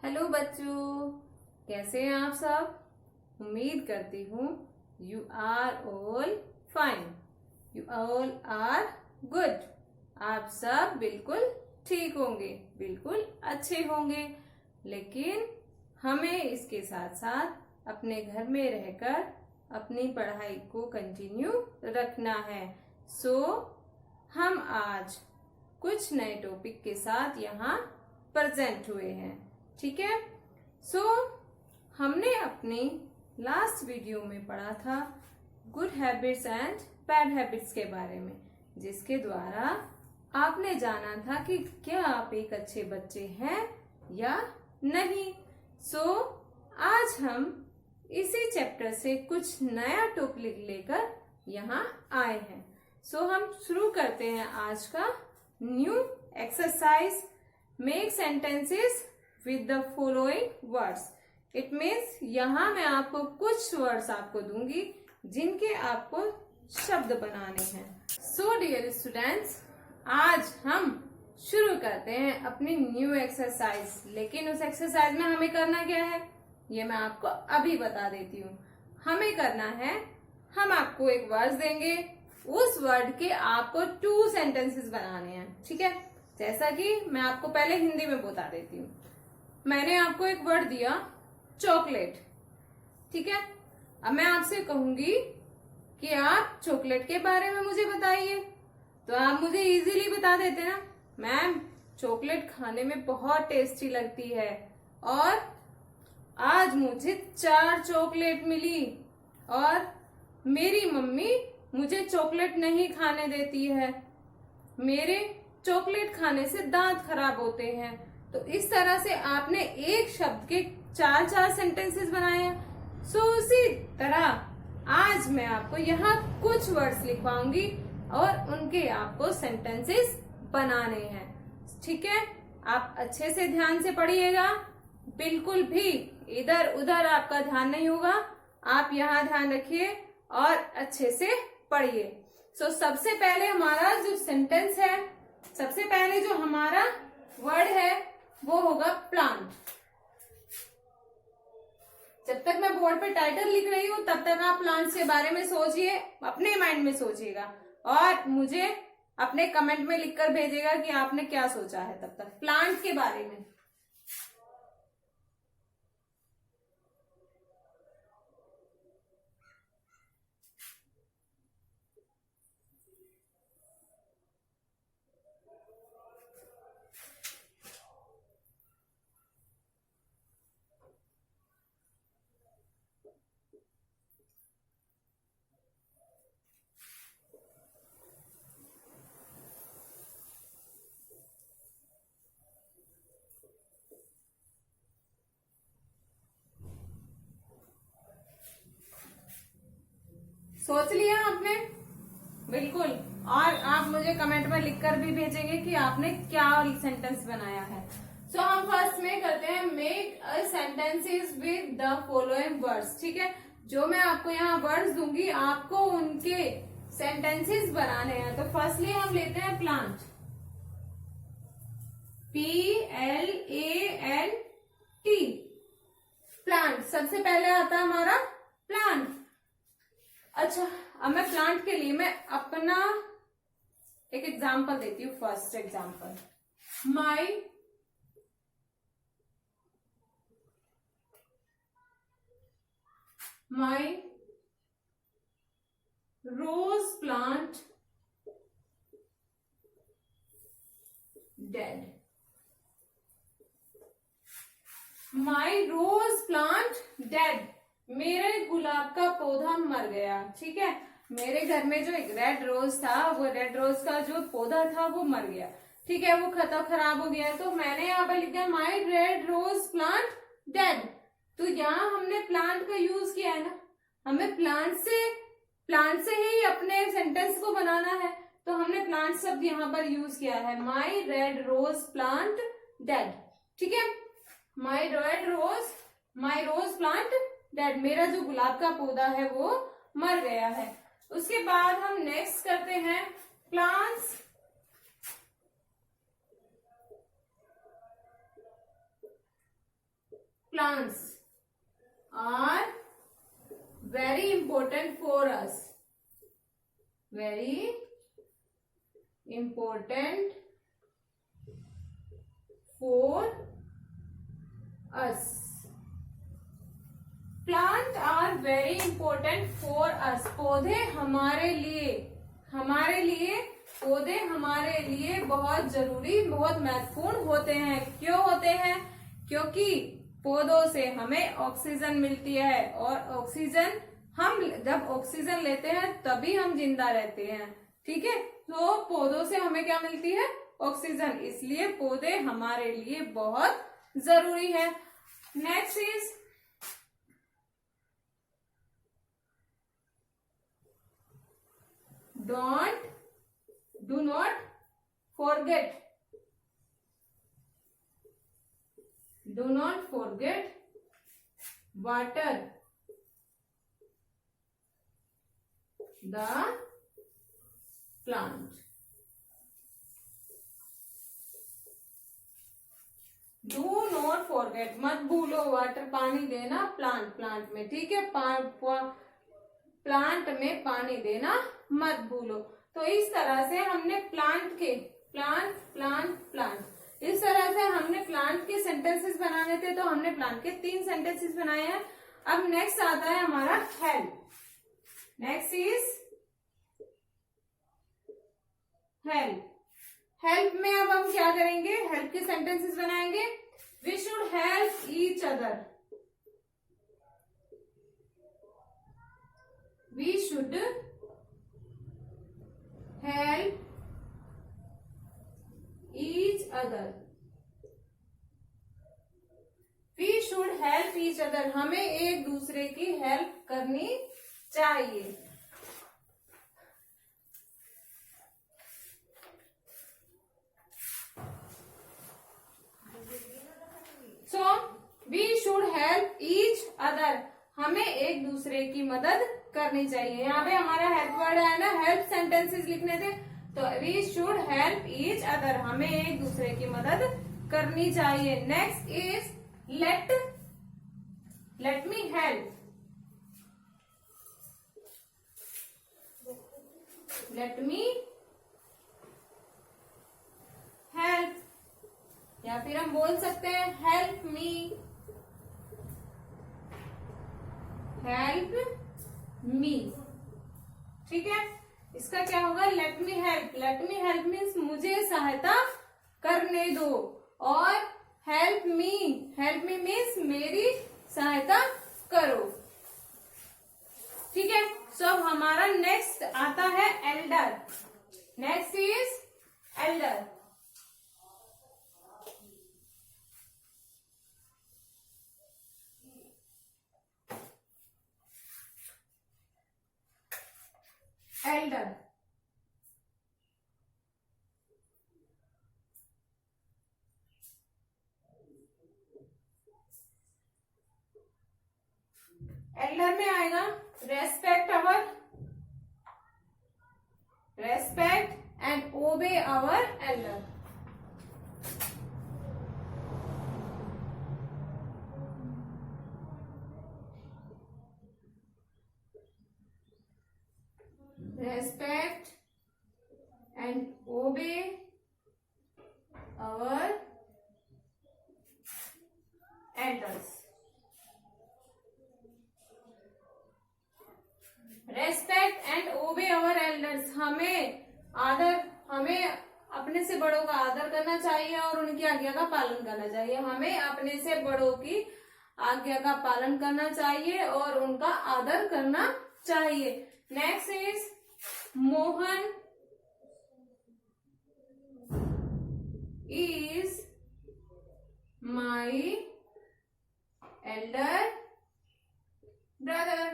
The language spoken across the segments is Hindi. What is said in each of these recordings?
हेलो बच्चों, कैसे हैं आप सब। उम्मीद करती हूँ you are all fine, you all are good. आप सब बिल्कुल ठीक होंगे, बिल्कुल अच्छे होंगे। लेकिन हमें इसके साथ साथ अपने घर में रहकर अपनी पढ़ाई को कंटिन्यू रखना है। सो हम आज कुछ नए टॉपिक के साथ यहाँ प्रेजेंट हुए हैं, ठीक है। सो हमने अपने लास्ट वीडियो में पढ़ा था good habits and bad habits के बारे में, जिसके द्वारा आपने जाना था कि क्या आप एक अच्छे बच्चे हैं या नहीं। सो आज हम इसी चैप्टर से कुछ नया टॉपिक लेकर यहाँ आए हैं। सो हम शुरू करते हैं आज का new exercise. Make sentences with the following words. It means यहाँ मैं आपको कुछ वर्ड्स आपको दूंगी जिनके आपको शब्द बनाने हैं। सो डियर स्टूडेंट्स, आज हम शुरू करते हैं अपनी न्यू एक्सरसाइज। लेकिन उस एक्सरसाइज में हमें करना क्या है ये मैं आपको अभी बता देती हूँ। हमें करना है, हम आपको एक वर्ड देंगे, उस वर्ड के आपको 2 सेंटेंसेस बनाने हैं, ठीक है। जैसा कि मैं आपको पहले हिंदी में बता देती हूँ। मैंने आपको एक वर्ड दिया चॉकलेट, ठीक है। अब मैं आपसे कहूंगी कि आप चॉकलेट के बारे में मुझे बताइए, तो आप मुझे इजीली बता देते ना, मैम चॉकलेट खाने में बहुत टेस्टी लगती है और आज मुझे 4 चॉकलेट मिली और मेरी मम्मी मुझे चॉकलेट नहीं खाने देती है, मेरे चॉकलेट खाने से दांत खराब होते हैं। तो इस तरह से आपने एक शब्द के 4 सेंटेंसेस बनाए हैं। सो उसी तरह आज मैं आपको यहाँ कुछ वर्ड्स लिखवाऊंगी और उनके आपको सेंटेंसेस बनाने हैं, ठीक है। आप अच्छे से ध्यान से पढ़िएगा, बिल्कुल भी इधर उधर आपका ध्यान नहीं होगा। आप यहाँ ध्यान रखिए और अच्छे से पढ़िए। सो सबसे पहले हमारा जो सेंटेंस है, सबसे पहले जो हमारा वर्ड है वो होगा प्लांट। जब तक मैं बोर्ड पे टाइटल लिख रही हूँ तब तक आप प्लांट्स के बारे में सोचिए, अपने माइंड में सोचिएगा और मुझे अपने कमेंट में लिखकर भेजिएगा कि आपने क्या सोचा है तब तक प्लांट के बारे में। सोच लिया आपने? बिल्कुल। और आप मुझे कमेंट में लिखकर भी भेजेंगे कि आपने क्या सेंटेंस बनाया है। सो हम फर्स्ट में करते हैं make a sentences with the following words, ठीक है। जो मैं आपको यहाँ वर्ड्स दूंगी आपको उनके सेंटेंसेस बनाने हैं। तो फर्स्टली हम लेते हैं प्लांट, PLANT, प्लांट। सबसे पहले आता है हमारा प्लांट। अच्छा, अब मैं प्लांट के लिए मैं अपना एक एग्जाम्पल देती हूँ। फर्स्ट एग्जाम्पल, माई रोज प्लांट डेड। माई रोज प्लांट डेड, मेरे गुलाब का पौधा मर गया, ठीक है। मेरे घर में जो एक रेड रोज था, वो रेड रोज का जो पौधा था वो मर गया, ठीक है, वो खराब हो गया। तो मैंने यहाँ पर लिख दिया माई रेड रोज प्लांट डेड। तो यहाँ हमने प्लांट का यूज किया है ना, हमें प्लांट से ही अपने सेंटेंस को बनाना है, तो हमने प्लांट शब्द यहाँ पर यूज किया है, माई रेड रोज प्लांट डेड, ठीक है। माई रोज प्लांट डेड, मेरा जो गुलाब का पौधा है वो मर गया है। उसके बाद हम नेक्स्ट करते हैं plants plants are very important for us. Very important for us. Plant are very important for us. पौधे हमारे लिए पौधे हमारे लिए बहुत जरूरी, बहुत महत्वपूर्ण होते हैं. क्यों होते हैं? क्योंकि पौधों से हमें ऑक्सीजन मिलती है और ऑक्सीजन, हम जब ऑक्सीजन लेते हैं तभी हम जिंदा रहते हैं. ठीक है, तो पौधों से हमें क्या मिलती है? ऑक्सीजन. इसलिए पौधे हमारे लिए बहुत जरूरी है. Next is do not forget water the plant. Do not forget, मत भूलो, वाटर पानी देना प्लांट में. ठीक है, प्लांट में पानी देना मत भूलो. तो इस तरह से हमने प्लांट इस तरह से हमने प्लांट के सेंटेंसेस बनाने थे. तो हमने प्लांट के 3 सेंटेंसेस बनाए हैं. अब नेक्स्ट आता है हमारा हेल्प. नेक्स्ट इज हेल्प में अब हम क्या करेंगे? हेल्प के सेंटेंसेस बनाएंगे. We should help each other. We should help each other. We should help each other. हमें एक दूसरे की हेल्प करनी चाहिए. So we should help each other. हमें एक दूसरे की मदद करनी चाहिए. यहाँ पे हमारा हेल्प वर्ड है ना, हेल्प सेंटेंसेस लिखने थे. तो we should help each other. हमें एक दूसरे की मदद करनी चाहिए. Next is let me help. Let me help, या फिर हम बोल सकते हैं हेल्प मी. Help me. ठीक है, इसका क्या होगा? Late me help. Let me help means मुझे सहायता करने दो. और हेल्प मी मीन्स मेरी सहायता करो. ठीक है, सो हमारा नेक्स्ट आता है elder. Next is elder. Elder में आएगा respect and obey our elder. Respect and obey our elders. Respect and obey our elders. हमें अपने से बड़ों का आदर करना चाहिए और उनकी आज्ञा का पालन करना चाहिए. हमें अपने से बड़ों की आज्ञा का पालन करना चाहिए और उनका आदर करना चाहिए. Next is Mohan is my elder brother.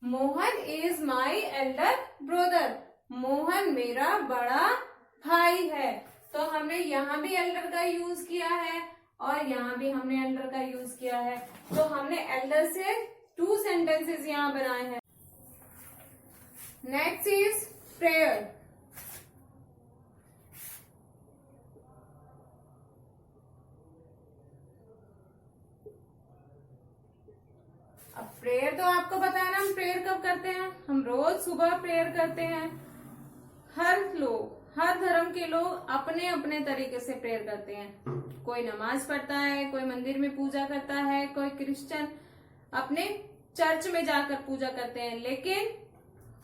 Mohan is my elder brother. Mohan मेरा बड़ा भाई है. तो हमने यहाँ भी एल्डर का यूज किया है और यहाँ भी हमने एल्डर का यूज किया है. तो हमने एल्डर से 2 सेंटेंसेस यहाँ बनाए हैं. Next is prayer. प्रेयर तो आपको पता है ना, हम प्रेयर कब करते हैं? हम रोज सुबह प्रेयर करते हैं। हर धर्म के लोग अपने अपने तरीके से प्रेयर करते हैं। कोई नमाज पढ़ता है, कोई मंदिर में पूजा करता है, कोई क्रिश्चियन अपने चर्च में जाकर पूजा करते हैं, लेकिन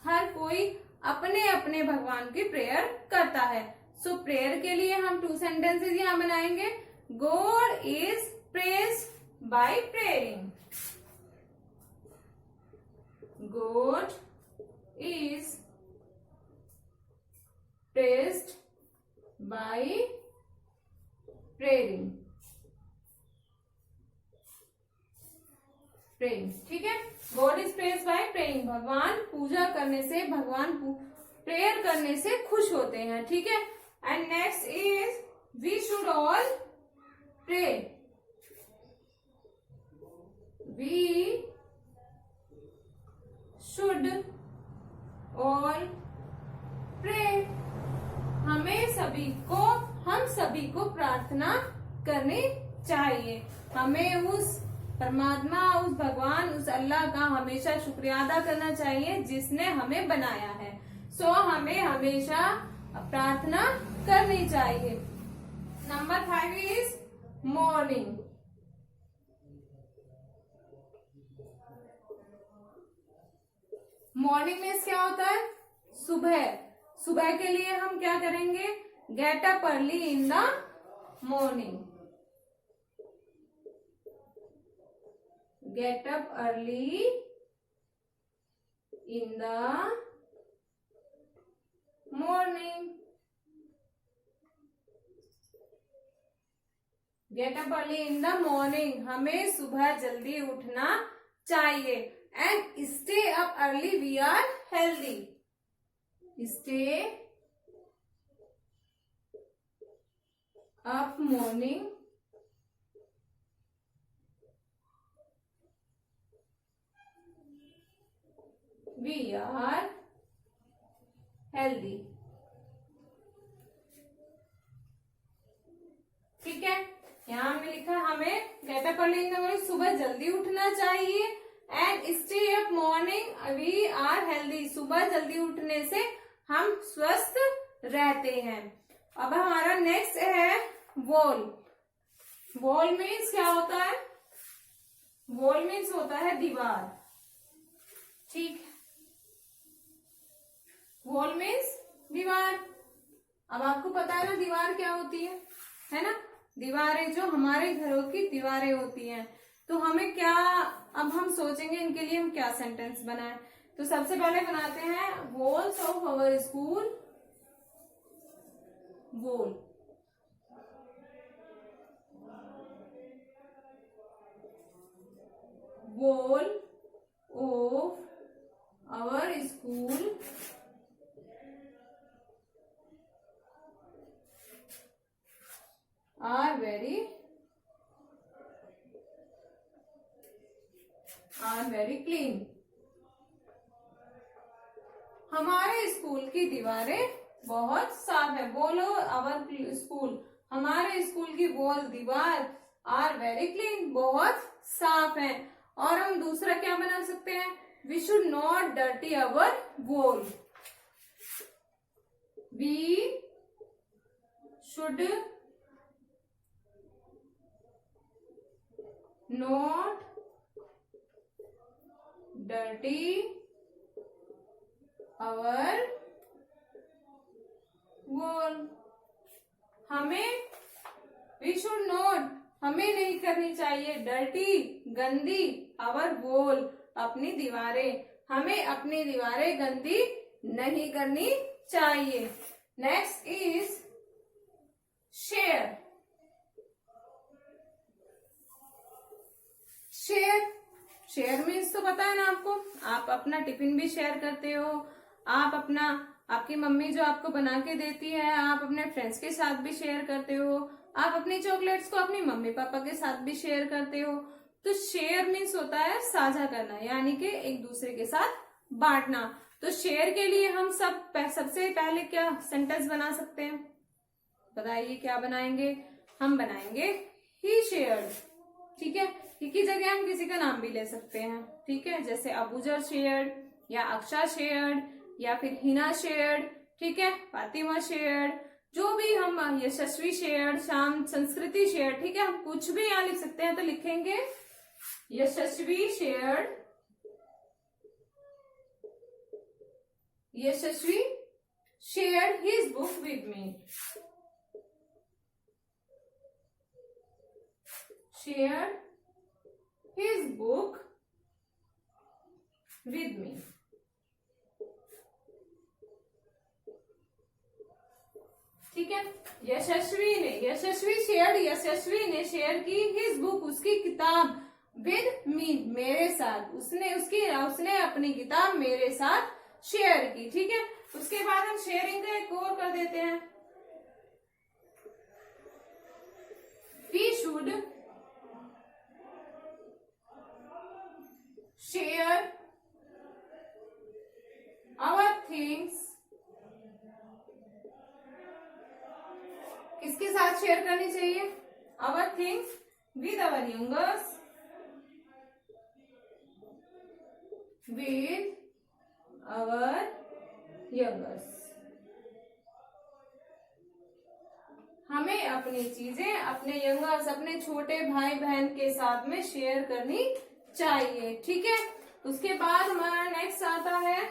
हर कोई अपने अपने भगवान की प्रेयर करता है। सो प्रेयर के लिए हम 2 सेंटेंसेस यहाँ बनाएंगे। God is praised by praying. God is praised by praying। ठीक है, God is praised by praying। भगवान पूजा करने से, भगवान प्रेयर करने से खुश होते हैं। ठीक है, and next is we should all pray। we should all pray। हम सभी को प्रार्थना करनी चाहिए। हमें उस परमात्मा, उस भगवान, उस अल्लाह का हमेशा शुक्रिया अदा करना चाहिए जिसने हमें बनाया है। सो हमें हमेशा प्रार्थना करनी चाहिए। Number 5 is morning. मॉर्निंग में क्या होता है? सुबह। सुबह के लिए हम क्या करेंगे? Gate up early in the morning. Gate up early in the morning. Gate up early in the morning. हमें सुबह जल्दी उठना चाहिए। And stay up early, we are healthy। Stay up morning, we are healthy। ठीक है, यहाँ में लिखा हमें get up early in the morning, सुबह जल्दी उठना चाहिए। And stay up morning we are healthy. सुबह जल्दी उठने से हम स्वस्थ रहते हैं। अब हमारा नेक्स्ट है वॉल। वॉल मीन्स क्या होता है? वॉल मीन्स होता है दीवार। ठीक, वॉल मीन्स दीवार। अब आपको पता है ना दीवार क्या होती है ना? दीवारें जो हमारे घरों की दीवारें होती हैं। तो हमें क्या, अब हम सोचेंगे इनके लिए हम क्या सेंटेंस बनाएं। तो सबसे पहले बनाते हैं walls of our school. Wall, wall of our school are very clean. हमारे स्कूल की दीवारें बहुत साफ है। बोलो आवर स्कूल, हमारे स्कूल की वॉल, दीवार आर वेरी क्लीन, बहुत साफ है। और हम दूसरा क्या बना सकते हैं? We should not dirty our wall. वी शुड नॉट dirty our wall। we should not, हमें नहीं करनी चाहिए डर्टी, गंदी, आवर वॉल, अपनी दीवारें। हमें अपनी दीवारें गंदी नहीं करनी चाहिए। Next is share. Share means तो पता है ना आपको, आप अपना टिफिन भी शेयर करते हो। आपकी मम्मी जो आपको बना के देती है, आप अपने फ्रेंड्स के साथ भी शेयर करते हो। आप अपनी चॉकलेट्स को अपनी मम्मी पापा के साथ भी शेयर करते हो। तो शेयर मीन्स होता है साझा करना, यानी कि एक दूसरे के साथ बांटना। तो शेयर के लिए हम सबसे पहले क्या सेंटेंस बना सकते हैं? बताइए क्या बनाएंगे? हम बनाएंगे ही शेयर्ड। ठीक है, की जगह हम किसी का नाम भी ले सकते हैं, ठीक है, जैसे अबूजर शेयर्ड या अक्षा शेयर्ड या फिर हिना शेयर्ड, ठीक है, फातिमा शेयर्ड, जो भी हम, यशस्वी शेयर्ड, शाम, संस्कृति शेयर्ड, ठीक है, हम कुछ भी यहाँ लिख सकते हैं। तो लिखेंगे यशस्वी shared, Yashasvi shared his book with me, shared his book with me, ठीक है। यशस्वी ने शेयर की हिज बुक, उसकी किताब, विद मी, मेरे साथ, उसने अपनी किताब मेरे साथ शेयर की, ठीक है। उसके बाद हम शेयरिंग का एक और कर देते हैं, we should share our things, किसके साथ शेयर करनी चाहिए? Our things with our youngers, with our youngers. हमें अपनी चीजें अपने यंगर्स, अपने छोटे भाई बहन के साथ में शेयर करनी चाहिए, ठीक है। उसके बाद हमारा नेक्स्ट आता है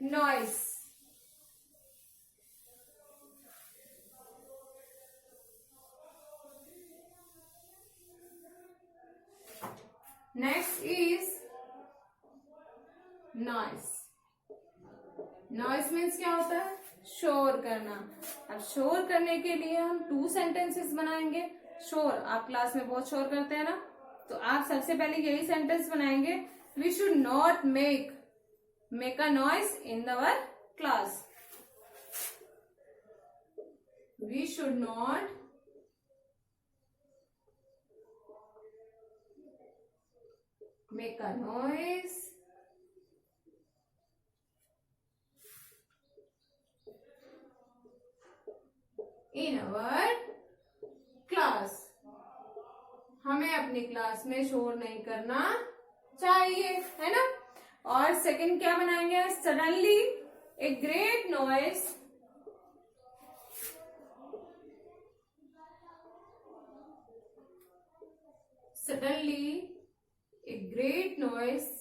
noise. Next is noise. Noise means क्या होता है? शोर करना। अब शोर करने के लिए हम 2 सेंटेंसेस बनाएंगे। शोर, आप क्लास में बहुत शोर करते हैं ना, तो आप सबसे पहले यही सेंटेंस बनाएंगे, we should not make a noise in our class. We should not make a noise in our class. हमें अपनी क्लास में शोर नहीं करना चाहिए, है ना। और सेकंड क्या बनाएंगे? Suddenly a great noise, suddenly a great noise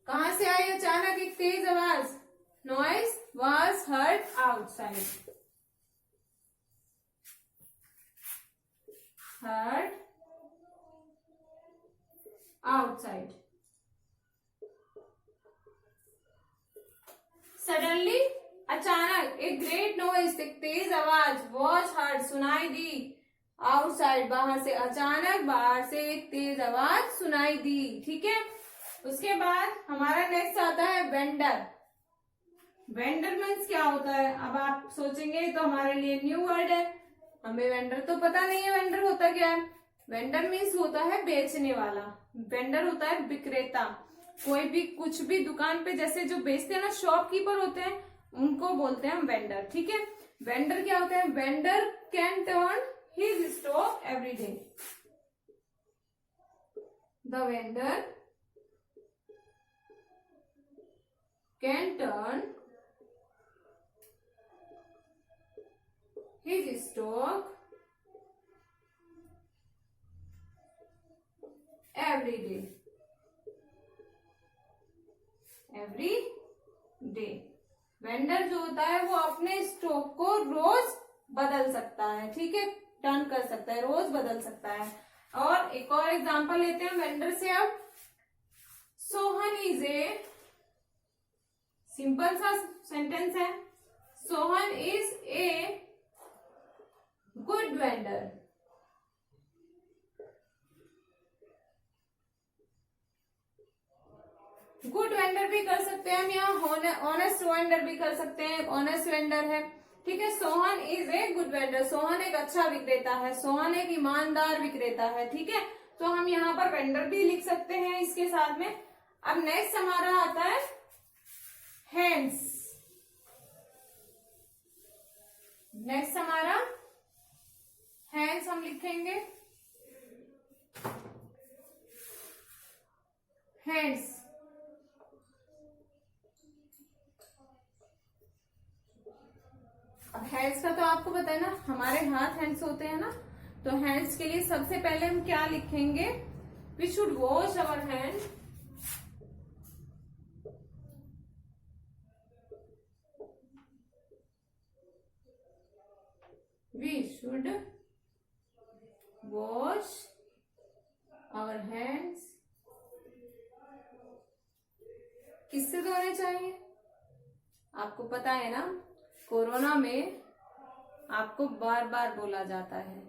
कहां से आई? अचानक एक तेज आवाज, noise was heard outside, heard outside. Suddenly, अचानक, एक ग्रेट नॉइस, एक तेज आवाज, वॉज हर्ड, सुनाई दी, आउटसाइड, बाहर से, अचानक बाहर से एक तेज आवाज सुनाई दी, ठीक है। उसके बाद हमारा नेक्स्ट आता है वेंडर। वेंडर मीन्स क्या होता है? अब आप सोचेंगे तो हमारे लिए न्यू वर्ड है, हमें वेंडर तो पता नहीं है वेंडर होता क्या है। वेंडर मीन्स होता है बेचने वाला, वेंडर होता है विक्रेता। कोई भी कुछ भी दुकान पे जैसे जो बेचते हैं ना, शॉपकीपर होते हैं, उनको बोलते हैं हम वेंडर, ठीक है। वेंडर क्या होता है? Vendor can turn his stock every day. The vendor can turn his stock every day, every day। Vendor जो होता है वो अपने स्टॉक को रोज बदल सकता है, ठीक है, टर्न कर सकता है, रोज बदल सकता है। और एक और एग्जांपल लेते हैं वेंडर से। अब सोहन इज ए, सिंपल सा सेंटेंस है, Sohan is a good vendor. Good vendor भी कर सकते हैं हम, यहाँ ऑनेस्ट वेंडर भी कर सकते हैं, ऑनेस्ट वेंडर है, ठीक है। Sohan is a good vendor, Sohan एक अच्छा विक्रेता है, सोहन एक ईमानदार विक्रेता है, ठीक है। तो हम यहाँ पर वेंडर भी लिख सकते हैं इसके साथ में। अब नेक्स्ट हमारा आता है हैंड्स। नेक्स्ट अब हैंड्स का तो आपको पता है ना, हमारे हाथ हैंड्स होते हैं ना, तो हैंड्स के लिए सबसे पहले हम क्या लिखेंगे, we should wash our hand, we should wash our hands. किससे धोने चाहिए? आपको पता है ना, कोरोना में आपको बार बार बोला जाता है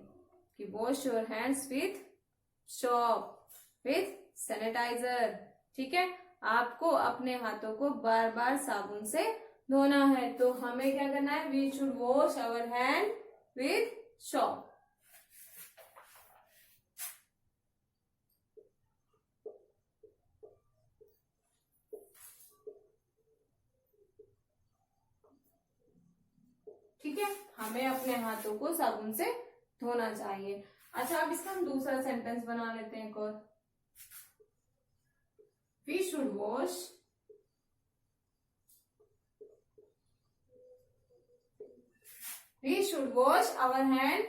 कि wash your hands with soap, with sanitiser. ठीक है, आपको अपने हाथों को बार बार साबुन से धोना है। तो हमें क्या करना है, we should wash our hand with soap. ठीक है, हमें अपने हाथों को साबुन से धोना चाहिए। अच्छा, अब इसका हम दूसरा सेंटेंस बना लेते हैं एक और। We should wash our hand.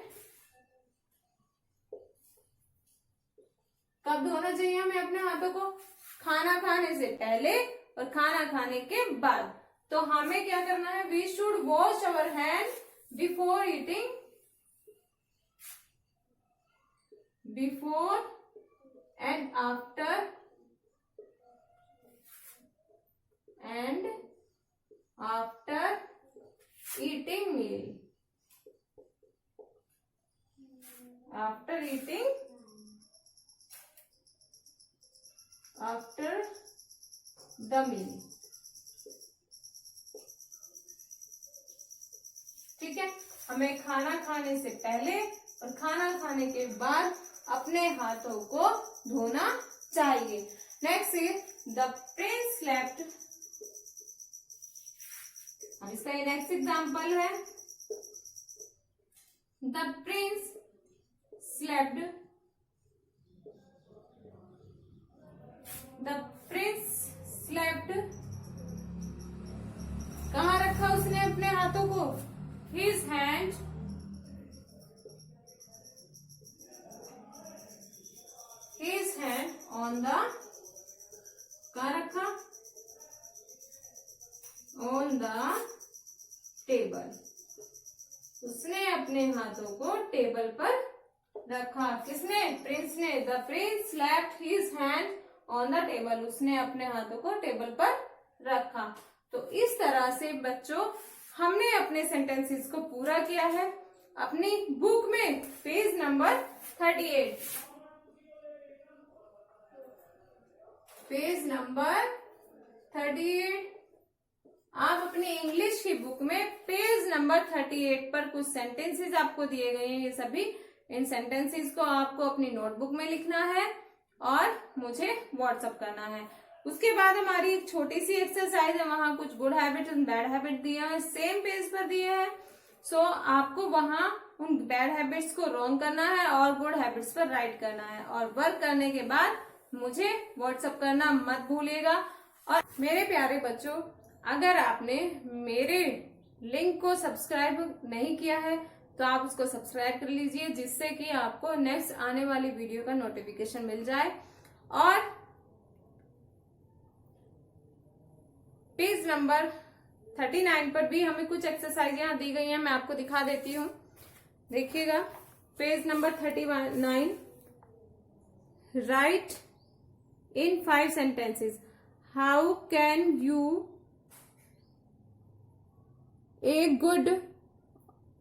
कब धोना चाहिए हमें अपने हाथों को? खाना खाने से पहले और खाना खाने के बाद। तो हमें क्या करना है, we should wash our hand before eating, before and after eating meal, after the meal. ठीक है, हमें खाना खाने से पहले और खाना खाने के बाद अपने हाथों को धोना चाहिए। Next is the Prince slept. अब इसका ये नेक्स्ट एग्जाम्पल है, the Prince slept, the Prince slept. कहाँ रखा उसने अपने हाथों को? His hand on the, कहाँ रखा? On the table। उसने अपने हाथों को टेबल पर रखा। किसने? प्रिंस ने। The Prince left his hand on the table। उसने अपने हाथों को टेबल पर रखा। तो इस तरह से बच्चों हमने अपने सेंटेंसेस को पूरा किया है अपनी बुक में, पेज नंबर 38। Page number 38। आप अपनी इंग्लिश की बुक में पेज नंबर 38 पर कुछ सेंटेंसेस आपको दिए गए हैं। ये सभी, इन सेंटेंसेस को आपको अपनी नोटबुक में लिखना है और मुझे व्हाट्सएप करना है। उसके बाद हमारी एक छोटी सी एक्सरसाइज है, वहां कुछ good habit and bad habit दिए हैं, सेम पेज पर दिए हैं। सो आपको वहां उन बैड हैबिट्स को रॉन्ग करना है और गुड हैबिट्स पर राइट करना है, और वर्क करने के बाद मुझे व्हाट्सएप करना मत भूलिएगा। और मेरे प्यारे बच्चों, अगर आपने मेरे लिंक को सब्सक्राइब नहीं किया है तो आप उसको सब्सक्राइब कर लीजिए, जिससे कि आपको नेक्स्ट आने वाली वीडियो का नोटिफिकेशन मिल जाए। और पेज नंबर 39 पर भी हमें कुछ एक्सरसाइज यहाँ दी गई हैं, मैं आपको दिखा देती हूँ। देखिएगा, page number 39, right in 5 sentences how can U a good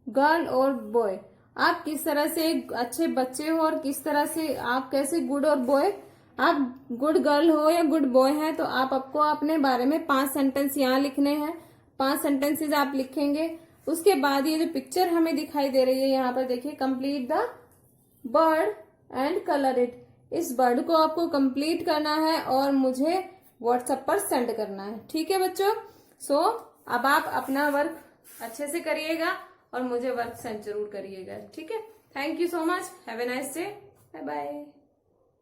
girl और बॉय। आप किस तरह से एक अच्छे बच्चे हो और किस तरह से आप कैसे गुड और बॉय, आप गुड गर्ल हो या गुड बॉय हैं। तो आपको अपने बारे में 5 सेंटेंस यहाँ लिखने हैं। 5 सेंटेंसेस आप लिखेंगे। उसके बाद ये जो पिक्चर हमें दिखाई दे रही है यहाँ पर देखिए, complete the bird and colour it. इस बर्ड को आपको कंप्लीट करना है और मुझे व्हाट्सएप पर सेंड करना है। ठीक है बच्चों? सो अब आप अपना वर्क अच्छे से करिएगा और मुझे वर्क सेंड जरूर करिएगा। ठीक है? Thank you so much. Have a nice day. Bye bye.